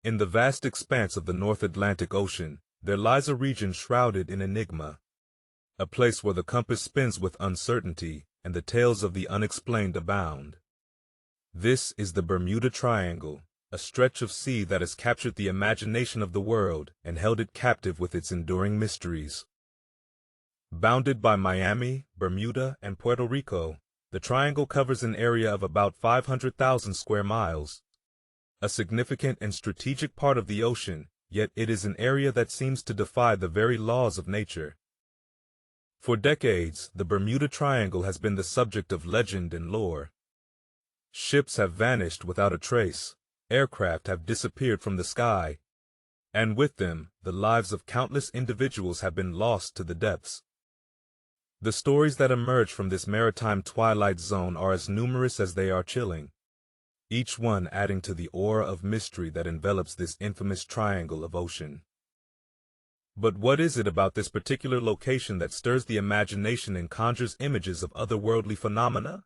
In the vast expanse of the North Atlantic Ocean, there lies a region shrouded in enigma, a place where the compass spins with uncertainty and the tales of the unexplained abound. This is the Bermuda Triangle, a stretch of sea that has captured the imagination of the world and held it captive with its enduring mysteries. Bounded by Miami, Bermuda, and Puerto Rico, the triangle covers an area of about 500,000 square miles, a significant and strategic part of the ocean, yet it is an area that seems to defy the very laws of nature. For decades, the Bermuda Triangle has been the subject of legend and lore. Ships have vanished without a trace, aircraft have disappeared from the sky, and with them, the lives of countless individuals have been lost to the depths. The stories that emerge from this maritime twilight zone are as numerous as they are chilling, each one adding to the aura of mystery that envelops this infamous triangle of ocean. But what is it about this particular location that stirs the imagination and conjures images of otherworldly phenomena?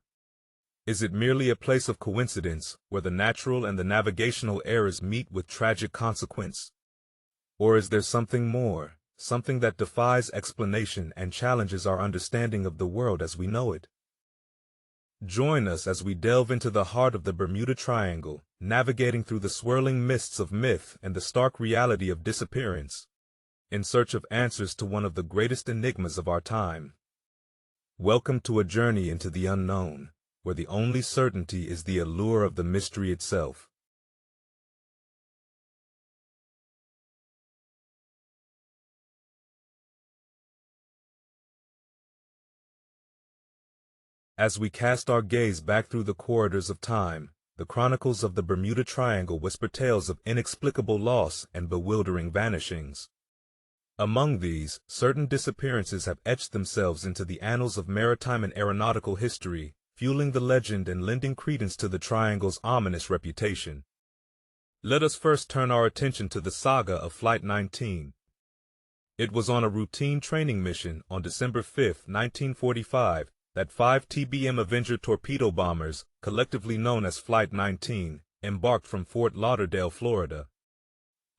Is it merely a place of coincidence, where the natural and the navigational errors meet with tragic consequence? Or is there something more, something that defies explanation and challenges our understanding of the world as we know it? Join us as we delve into the heart of the Bermuda Triangle, navigating through the swirling mists of myth and the stark reality of disappearance, in search of answers to one of the greatest enigmas of our time. Welcome to a journey into the unknown, where the only certainty is the allure of the mystery itself. As we cast our gaze back through the corridors of time, the chronicles of the Bermuda Triangle whisper tales of inexplicable loss and bewildering vanishings. Among these, certain disappearances have etched themselves into the annals of maritime and aeronautical history, fueling the legend and lending credence to the Triangle's ominous reputation. Let us first turn our attention to the saga of Flight 19. It was on a routine training mission on December 5, 1945, that 5 TBM Avenger torpedo bombers, collectively known as Flight 19, embarked from Fort Lauderdale, Florida.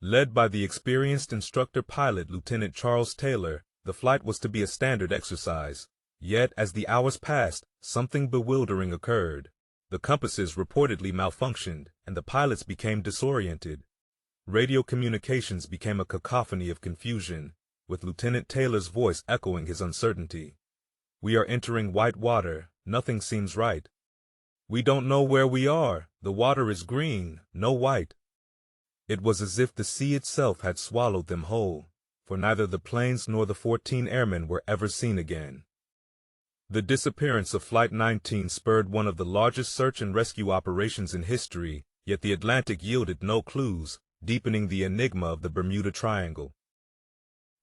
Led by the experienced instructor pilot Lieutenant Charles Taylor, the flight was to be a standard exercise. Yet, as the hours passed, something bewildering occurred. The compasses reportedly malfunctioned, and the pilots became disoriented. Radio communications became a cacophony of confusion, with Lieutenant Taylor's voice echoing his uncertainty. "We are entering white water. Nothing seems right. We don't know where we are. The water is green, no white." It was as if the sea itself had swallowed them whole, for neither the planes nor the 14 airmen were ever seen again. The disappearance of Flight 19 spurred one of the largest search and rescue operations in history, yet the Atlantic yielded no clues, deepening the enigma of the Bermuda Triangle.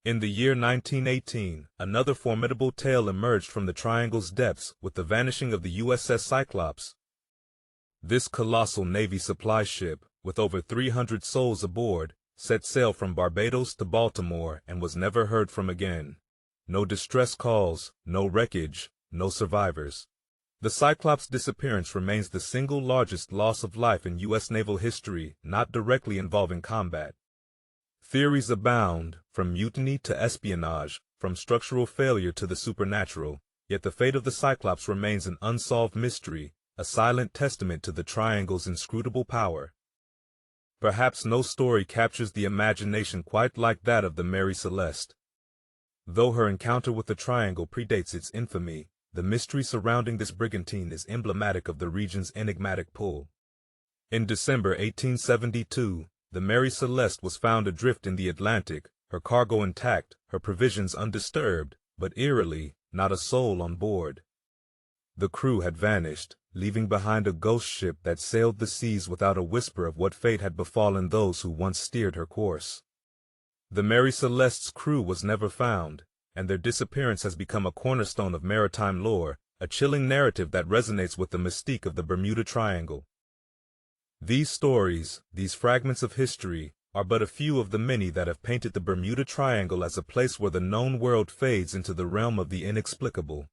In the year 1918, another formidable tale emerged from the Triangle's depths with the vanishing of the USS Cyclops. This colossal Navy supply ship, with over 300 souls aboard, set sail from Barbados to Baltimore and was never heard from again. No distress calls, no wreckage, no survivors. The Cyclops' disappearance remains the single largest loss of life in U.S. naval history, not directly involving combat. Theories abound, from mutiny to espionage, from structural failure to the supernatural, yet the fate of the Cyclops remains an unsolved mystery, a silent testament to the Triangle's inscrutable power. Perhaps no story captures the imagination quite like that of the Mary Celeste. Though her encounter with the Triangle predates its infamy, the mystery surrounding this brigantine is emblematic of the region's enigmatic pull. In December 1872, the Mary Celeste was found adrift in the Atlantic, her cargo intact, her provisions undisturbed, but eerily, not a soul on board. The crew had vanished, leaving behind a ghost ship that sailed the seas without a whisper of what fate had befallen those who once steered her course. The Mary Celeste's crew was never found, and their disappearance has become a cornerstone of maritime lore, a chilling narrative that resonates with the mystique of the Bermuda Triangle. These stories, these fragments of history, are but a few of the many that have painted the Bermuda Triangle as a place where the known world fades into the realm of the inexplicable.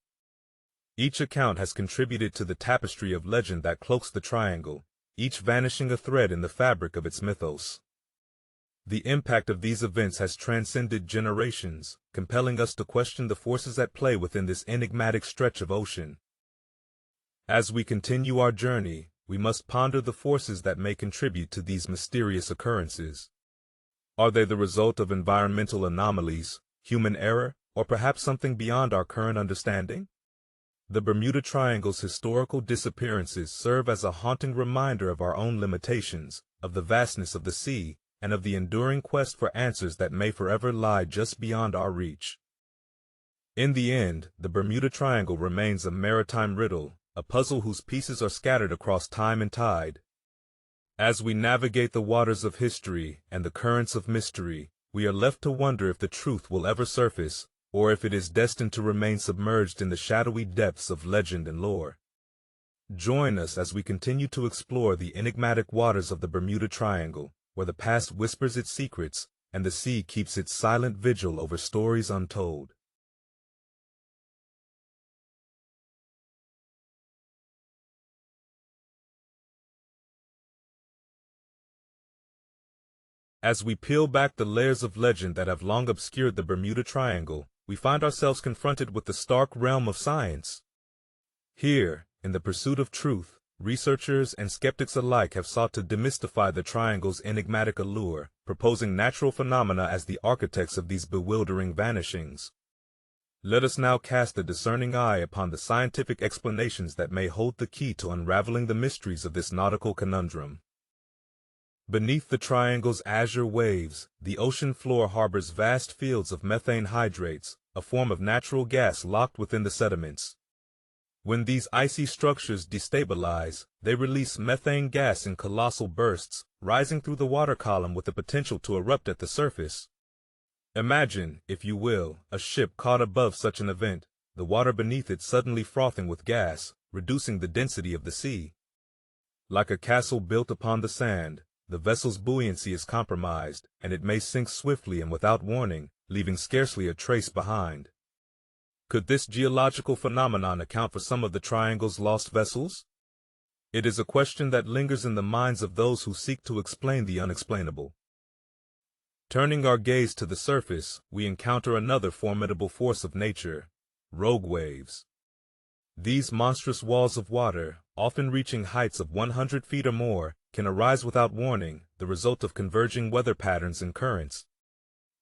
Each account has contributed to the tapestry of legend that cloaks the Triangle, each vanishing a thread in the fabric of its mythos. The impact of these events has transcended generations, compelling us to question the forces at play within this enigmatic stretch of ocean. As we continue our journey, we must ponder the forces that may contribute to these mysterious occurrences. Are they the result of environmental anomalies, human error, or perhaps something beyond our current understanding? The Bermuda Triangle's historical disappearances serve as a haunting reminder of our own limitations, of the vastness of the sea, and of the enduring quest for answers that may forever lie just beyond our reach. In the end, the Bermuda Triangle remains a maritime riddle, a puzzle whose pieces are scattered across time and tide. As we navigate the waters of history and the currents of mystery, we are left to wonder if the truth will ever surface, or if it is destined to remain submerged in the shadowy depths of legend and lore. Join us as we continue to explore the enigmatic waters of the Bermuda Triangle, where the past whispers its secrets, and the sea keeps its silent vigil over stories untold. As we peel back the layers of legend that have long obscured the Bermuda Triangle, we find ourselves confronted with the stark realm of science. Here, in the pursuit of truth, researchers and skeptics alike have sought to demystify the triangle's enigmatic allure, proposing natural phenomena as the architects of these bewildering vanishings. Let us now cast a discerning eye upon the scientific explanations that may hold the key to unraveling the mysteries of this nautical conundrum. Beneath the triangle's azure waves, the ocean floor harbors vast fields of methane hydrates, a form of natural gas locked within the sediments. When these icy structures destabilize, they release methane gas in colossal bursts, rising through the water column with the potential to erupt at the surface. Imagine, if you will, a ship caught above such an event, the water beneath it suddenly frothing with gas, reducing the density of the sea. Like a castle built upon the sand, the vessel's buoyancy is compromised, and it may sink swiftly and without warning, leaving scarcely a trace behind. Could this geological phenomenon account for some of the triangle's lost vessels? It is a question that lingers in the minds of those who seek to explain the unexplainable. Turning our gaze to the surface, we encounter another formidable force of nature: rogue waves. These monstrous walls of water, often reaching heights of 100 feet or more, can arise without warning, the result of converging weather patterns and currents.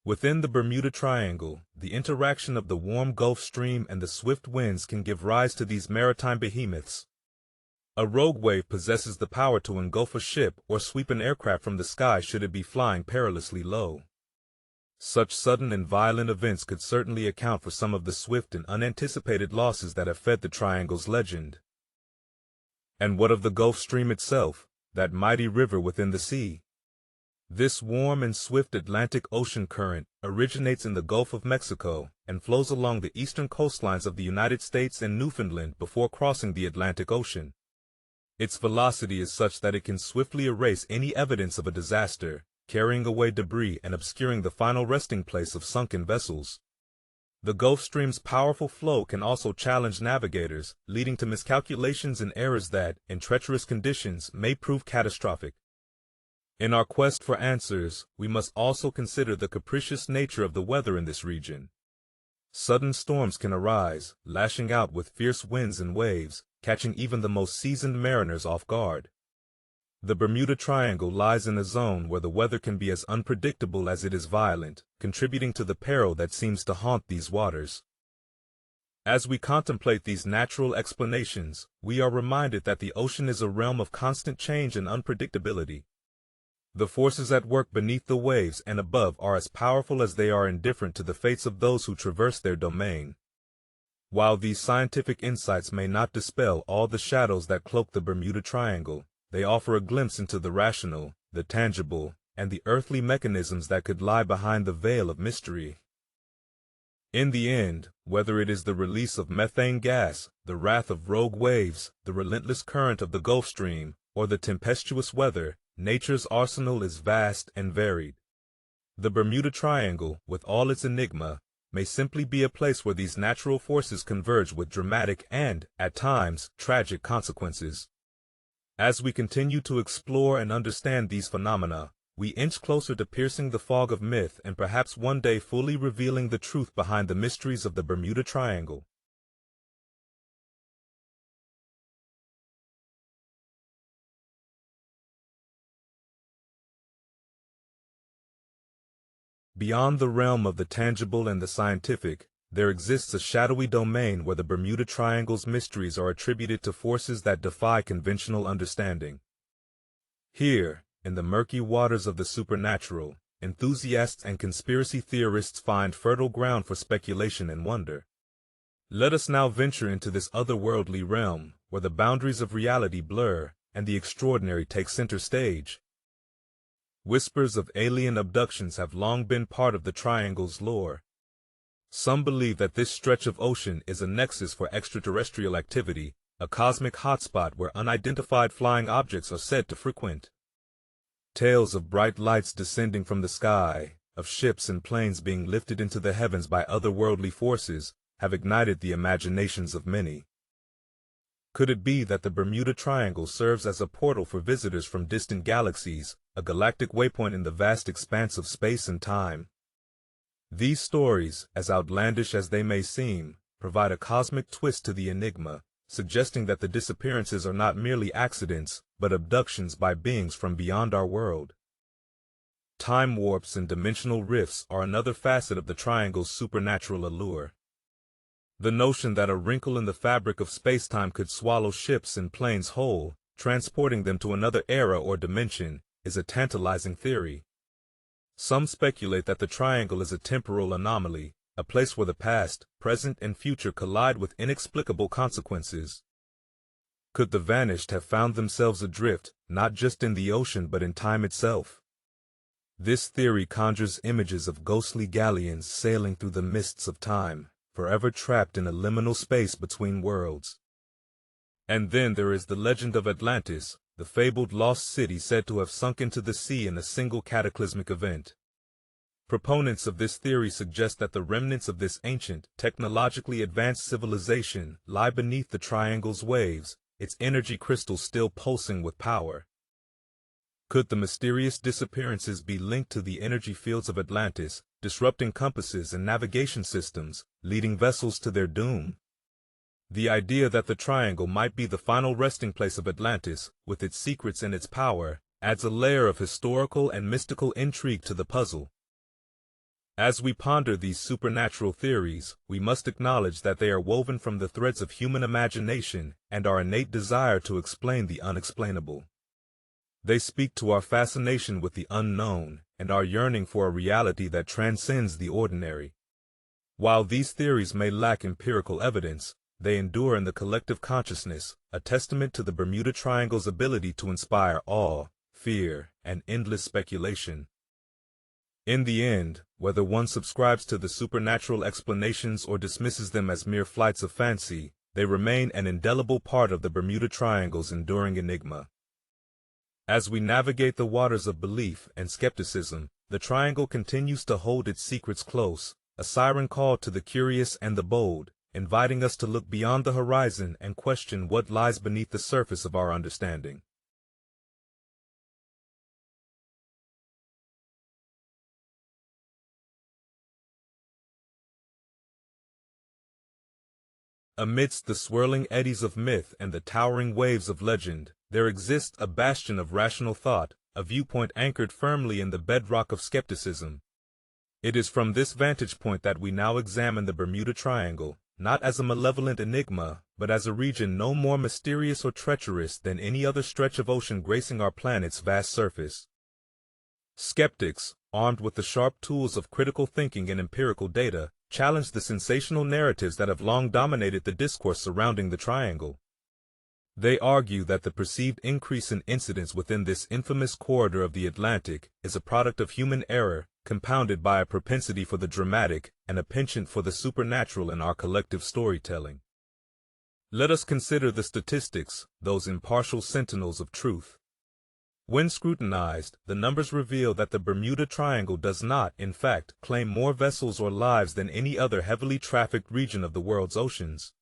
Within the Bermuda Triangle, the interaction of the warm Gulf Stream and the swift winds can give rise to these maritime behemoths. A rogue wave possesses the power to engulf a ship or sweep an aircraft from the sky should it be flying perilously low. Such sudden and violent events could certainly account for some of the swift and unanticipated losses that have fed the Triangle's legend. And what of the Gulf Stream itself, that mighty river within the sea? This warm and swift Atlantic Ocean current originates in the Gulf of Mexico and flows along the eastern coastlines of the United States and Newfoundland before crossing the Atlantic Ocean. Its velocity is such that it can swiftly erase any evidence of a disaster, carrying away debris and obscuring the final resting place of sunken vessels. The Gulf Stream's powerful flow can also challenge navigators, leading to miscalculations and errors that, in treacherous conditions, may prove catastrophic. In our quest for answers, we must also consider the capricious nature of the weather in this region. Sudden storms can arise, lashing out with fierce winds and waves, catching even the most seasoned mariners off guard. The Bermuda Triangle lies in a zone where the weather can be as unpredictable as it is violent, contributing to the peril that seems to haunt these waters. As we contemplate these natural explanations, we are reminded that the ocean is a realm of constant change and unpredictability. The forces at work beneath the waves and above are as powerful as they are indifferent to the fates of those who traverse their domain. While these scientific insights may not dispel all the shadows that cloak the Bermuda Triangle, they offer a glimpse into the rational, the tangible, and the earthly mechanisms that could lie behind the veil of mystery. In the end, whether it is the release of methane gas, the wrath of rogue waves, the relentless current of the Gulf Stream, or the tempestuous weather, nature's arsenal is vast and varied. The Bermuda Triangle, with all its enigma, may simply be a place where these natural forces converge with dramatic and, at times, tragic consequences. As we continue to explore and understand these phenomena, we inch closer to piercing the fog of myth and perhaps one day fully revealing the truth behind the mysteries of the Bermuda Triangle. Beyond the realm of the tangible and the scientific, there exists a shadowy domain where the Bermuda Triangle's mysteries are attributed to forces that defy conventional understanding. Here, in the murky waters of the supernatural, enthusiasts and conspiracy theorists find fertile ground for speculation and wonder. Let us now venture into this otherworldly realm, where the boundaries of reality blur and the extraordinary take center stage. Whispers of alien abductions have long been part of the Triangle's lore. Some believe that this stretch of ocean is a nexus for extraterrestrial activity, a cosmic hotspot where unidentified flying objects are said to frequent. Tales of bright lights descending from the sky, of ships and planes being lifted into the heavens by otherworldly forces, have ignited the imaginations of many. Could it be that the Bermuda Triangle serves as a portal for visitors from distant galaxies, a galactic waypoint in the vast expanse of space and time? These stories, as outlandish as they may seem, provide a cosmic twist to the enigma, suggesting that the disappearances are not merely accidents, but abductions by beings from beyond our world. Time warps and dimensional rifts are another facet of the Triangle's supernatural allure. The notion that a wrinkle in the fabric of space-time could swallow ships and planes whole, transporting them to another era or dimension, is a tantalizing theory. Some speculate that the Triangle is a temporal anomaly, a place where the past, present, and future collide with inexplicable consequences. Could the vanished have found themselves adrift, not just in the ocean but in time itself? This theory conjures images of ghostly galleons sailing through the mists of time, forever trapped in a liminal space between worlds. And then there is the legend of Atlantis, the fabled lost city said to have sunk into the sea in a single cataclysmic event. Proponents of this theory suggest that the remnants of this ancient, technologically advanced civilization lie beneath the Triangle's waves, its energy crystals still pulsing with power. Could the mysterious disappearances be linked to the energy fields of Atlantis, disrupting compasses and navigation systems, leading vessels to their doom? The idea that the Triangle might be the final resting place of Atlantis, with its secrets and its power, adds a layer of historical and mystical intrigue to the puzzle. As we ponder these supernatural theories, we must acknowledge that they are woven from the threads of human imagination and our innate desire to explain the unexplainable. They speak to our fascination with the unknown and our yearning for a reality that transcends the ordinary. While these theories may lack empirical evidence, they endure in the collective consciousness, a testament to the Bermuda Triangle's ability to inspire awe, fear, and endless speculation. In the end, whether one subscribes to the supernatural explanations or dismisses them as mere flights of fancy, they remain an indelible part of the Bermuda Triangle's enduring enigma. As we navigate the waters of belief and skepticism, the Triangle continues to hold its secrets close, a siren call to the curious and the bold, inviting us to look beyond the horizon and question what lies beneath the surface of our understanding. Amidst the swirling eddies of myth and the towering waves of legend, there exists a bastion of rational thought, a viewpoint anchored firmly in the bedrock of skepticism. It is from this vantage point that we now examine the Bermuda Triangle, not as a malevolent enigma, but as a region no more mysterious or treacherous than any other stretch of ocean gracing our planet's vast surface. Skeptics, armed with the sharp tools of critical thinking and empirical data, challenge the sensational narratives that have long dominated the discourse surrounding the Triangle. They argue that the perceived increase in incidents within this infamous corridor of the Atlantic is a product of human error, compounded by a propensity for the dramatic and a penchant for the supernatural in our collective storytelling. Let us consider the statistics, those impartial sentinels of truth. When scrutinized, the numbers reveal that the Bermuda Triangle does not, in fact, claim more vessels or lives than any other heavily trafficked region of the world's oceans.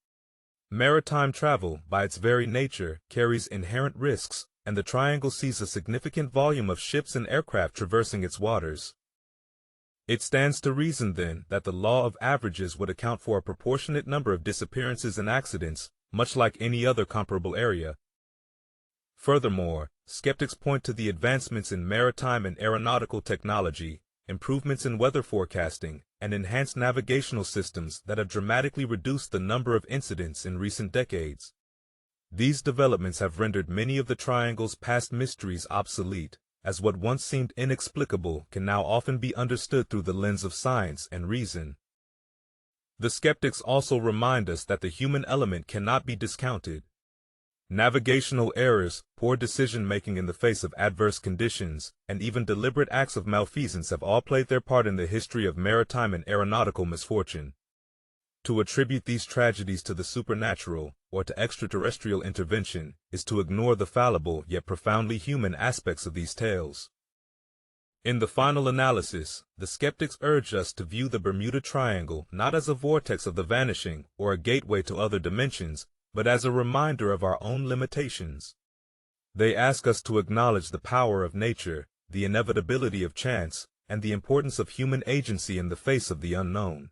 Maritime travel, by its very nature, carries inherent risks, and the triangle sees a significant volume of ships and aircraft traversing its waters. It stands to reason, then, that the law of averages would account for a proportionate number of disappearances and accidents, much like any other comparable area. Furthermore, skeptics point to the advancements in maritime and aeronautical technology, improvements in weather forecasting, and enhanced navigational systems that have dramatically reduced the number of incidents in recent decades. These developments have rendered many of the triangle's past mysteries obsolete, as what once seemed inexplicable can now often be understood through the lens of science and reason. The skeptics also remind us that the human element cannot be discounted. Navigational errors, poor decision-making in the face of adverse conditions, and even deliberate acts of malfeasance have all played their part in the history of maritime and aeronautical misfortune. To attribute these tragedies to the supernatural, or to extraterrestrial intervention, is to ignore the fallible yet profoundly human aspects of these tales. In the final analysis, the skeptics urge us to view the Bermuda Triangle not as a vortex of the vanishing or a gateway to other dimensions, but as a reminder of our own limitations. They ask us to acknowledge the power of nature, the inevitability of chance, and the importance of human agency in the face of the unknown.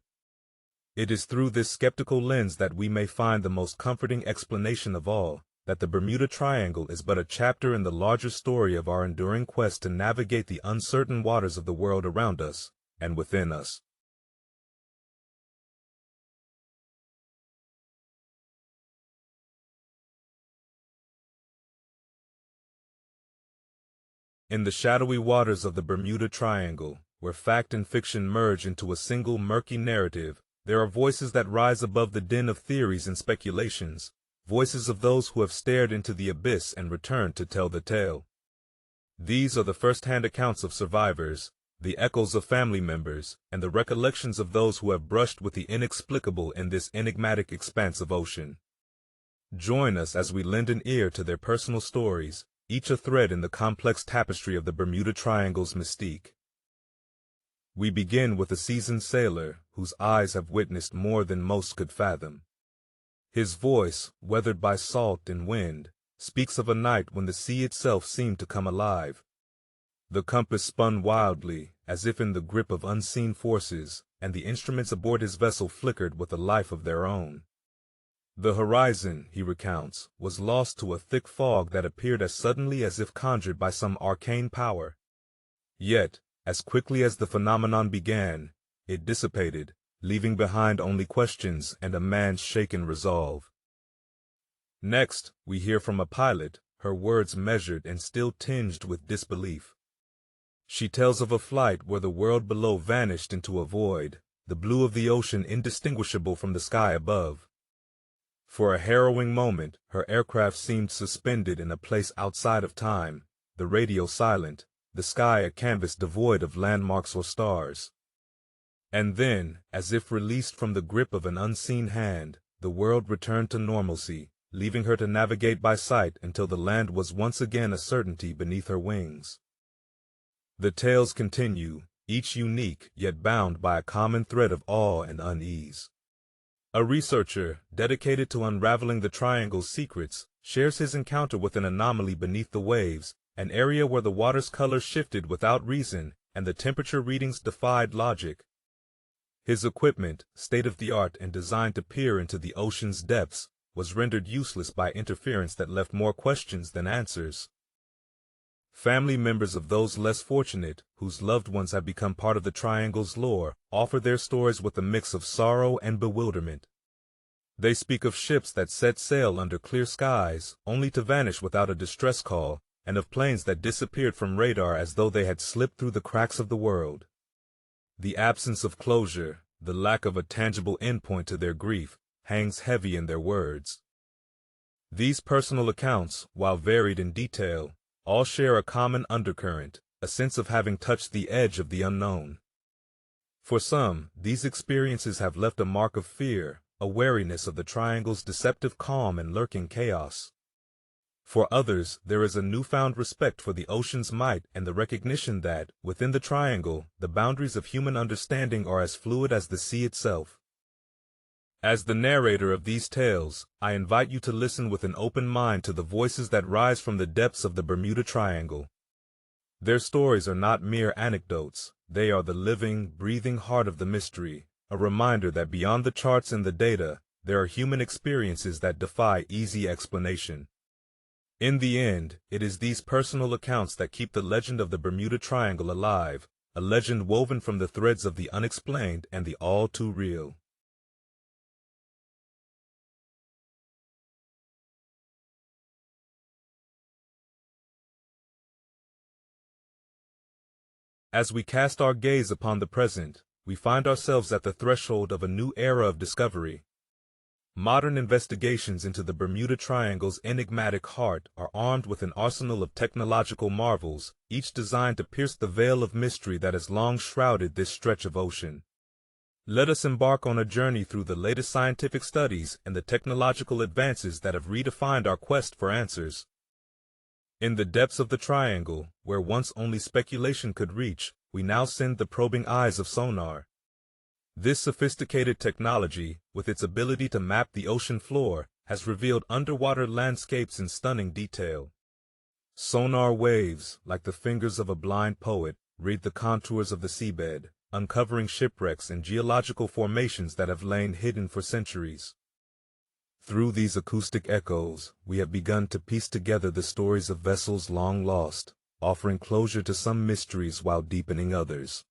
It is through this skeptical lens that we may find the most comforting explanation of all, that the Bermuda Triangle is but a chapter in the larger story of our enduring quest to navigate the uncertain waters of the world around us and within us. In the shadowy waters of the Bermuda Triangle, where fact and fiction merge into a single murky narrative, there are voices that rise above the din of theories and speculations, voices of those who have stared into the abyss and returned to tell the tale. These are the first-hand accounts of survivors, the echoes of family members, and the recollections of those who have brushed with the inexplicable in this enigmatic expanse of ocean. Join us as we lend an ear to their personal stories, each a thread in the complex tapestry of the Bermuda Triangle's mystique. We begin with a seasoned sailor whose eyes have witnessed more than most could fathom. His voice, weathered by salt and wind, speaks of a night when the sea itself seemed to come alive. The compass spun wildly, as if in the grip of unseen forces, and the instruments aboard his vessel flickered with a life of their own. The horizon, he recounts, was lost to a thick fog that appeared as suddenly as if conjured by some arcane power. Yet, as quickly as the phenomenon began, it dissipated, leaving behind only questions and a man's shaken resolve. Next, we hear from a pilot, her words measured and still tinged with disbelief. She tells of a flight where the world below vanished into a void, the blue of the ocean indistinguishable from the sky above. For a harrowing moment, her aircraft seemed suspended in a place outside of time, the radio silent, the sky a canvas devoid of landmarks or stars. And then, as if released from the grip of an unseen hand, the world returned to normalcy, leaving her to navigate by sight until the land was once again a certainty beneath her wings. The tales continue, each unique yet bound by a common thread of awe and unease. A researcher, dedicated to unraveling the triangle's secrets, shares his encounter with an anomaly beneath the waves, an area where the water's color shifted without reason and the temperature readings defied logic. His equipment, state-of-the-art and designed to peer into the ocean's depths, was rendered useless by interference that left more questions than answers. Family members of those less fortunate, whose loved ones have become part of the triangle's lore, offer their stories with a mix of sorrow and bewilderment. They speak of ships that set sail under clear skies, only to vanish without a distress call, and of planes that disappeared from radar as though they had slipped through the cracks of the world. The absence of closure, the lack of a tangible endpoint to their grief, hangs heavy in their words. These personal accounts, while varied in detail, all share a common undercurrent, a sense of having touched the edge of the unknown. For some, these experiences have left a mark of fear, a wariness of the triangle's deceptive calm and lurking chaos. For others, there is a newfound respect for the ocean's might and the recognition that, within the triangle, the boundaries of human understanding are as fluid as the sea itself. As the narrator of these tales, I invite you to listen with an open mind to the voices that rise from the depths of the Bermuda Triangle. Their stories are not mere anecdotes, they are the living, breathing heart of the mystery, a reminder that beyond the charts and the data, there are human experiences that defy easy explanation. In the end, it is these personal accounts that keep the legend of the Bermuda Triangle alive, a legend woven from the threads of the unexplained and the all-too-real. As we cast our gaze upon the present, we find ourselves at the threshold of a new era of discovery. Modern investigations into the Bermuda Triangle's enigmatic heart are armed with an arsenal of technological marvels, each designed to pierce the veil of mystery that has long shrouded this stretch of ocean. Let us embark on a journey through the latest scientific studies and the technological advances that have redefined our quest for answers. In the depths of the triangle, where once only speculation could reach, we now send the probing eyes of sonar. This sophisticated technology, with its ability to map the ocean floor, has revealed underwater landscapes in stunning detail. Sonar waves, like the fingers of a blind poet, read the contours of the seabed, uncovering shipwrecks and geological formations that have lain hidden for centuries. Through these acoustic echoes, we have begun to piece together the stories of vessels long lost, offering closure to some mysteries while deepening others.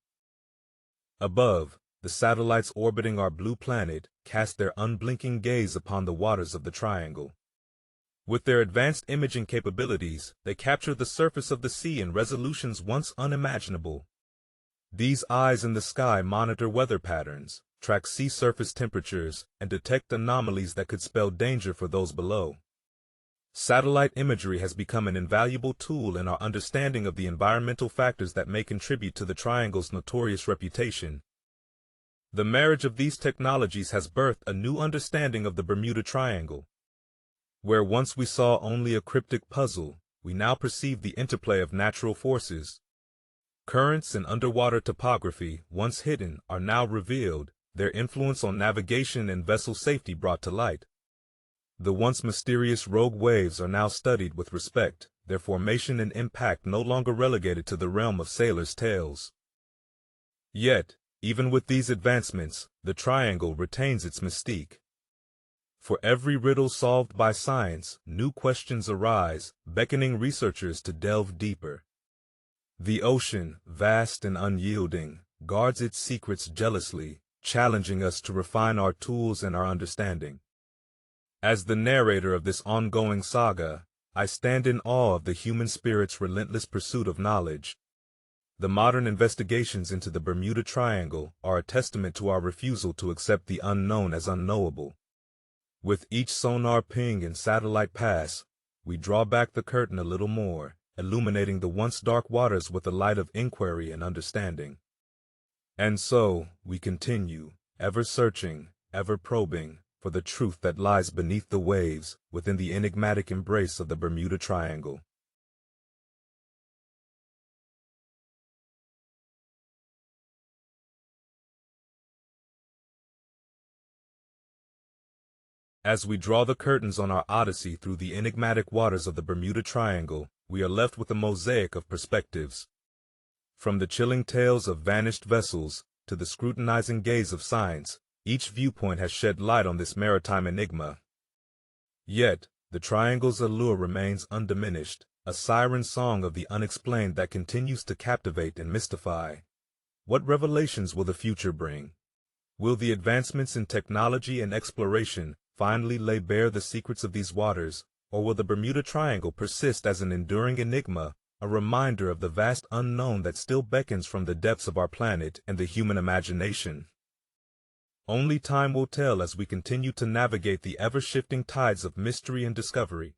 Above, the satellites orbiting our blue planet cast their unblinking gaze upon the waters of the triangle. With their advanced imaging capabilities, they capture the surface of the sea in resolutions once unimaginable. These eyes in the sky monitor weather patterns, track sea surface temperatures, and detect anomalies that could spell danger for those below. Satellite imagery has become an invaluable tool in our understanding of the environmental factors that may contribute to the triangle's notorious reputation. The marriage of these technologies has birthed a new understanding of the Bermuda Triangle. Where once we saw only a cryptic puzzle, we now perceive the interplay of natural forces. Currents and underwater topography, once hidden, are now revealed, their influence on navigation and vessel safety brought to light. The once mysterious rogue waves are now studied with respect, their formation and impact no longer relegated to the realm of sailors' tales. Yet, even with these advancements, the triangle retains its mystique. For every riddle solved by science, new questions arise, beckoning researchers to delve deeper. The ocean, vast and unyielding, guards its secrets jealously, challenging us to refine our tools and our understanding. As the narrator of this ongoing saga, I stand in awe of the human spirit's relentless pursuit of knowledge. The modern investigations into the Bermuda Triangle are a testament to our refusal to accept the unknown as unknowable. With each sonar ping and satellite pass, we draw back the curtain a little more, illuminating the once dark waters with the light of inquiry and understanding. And so, we continue, ever searching, ever probing, for the truth that lies beneath the waves, within the enigmatic embrace of the Bermuda Triangle. As we draw the curtains on our odyssey through the enigmatic waters of the Bermuda Triangle, we are left with a mosaic of perspectives. From the chilling tales of vanished vessels, to the scrutinizing gaze of science, each viewpoint has shed light on this maritime enigma. Yet, the triangle's allure remains undiminished, a siren song of the unexplained that continues to captivate and mystify. What revelations will the future bring? Will the advancements in technology and exploration finally lay bare the secrets of these waters, or will the Bermuda Triangle persist as an enduring enigma, a reminder of the vast unknown that still beckons from the depths of our planet and the human imagination? Only time will tell as we continue to navigate the ever-shifting tides of mystery and discovery.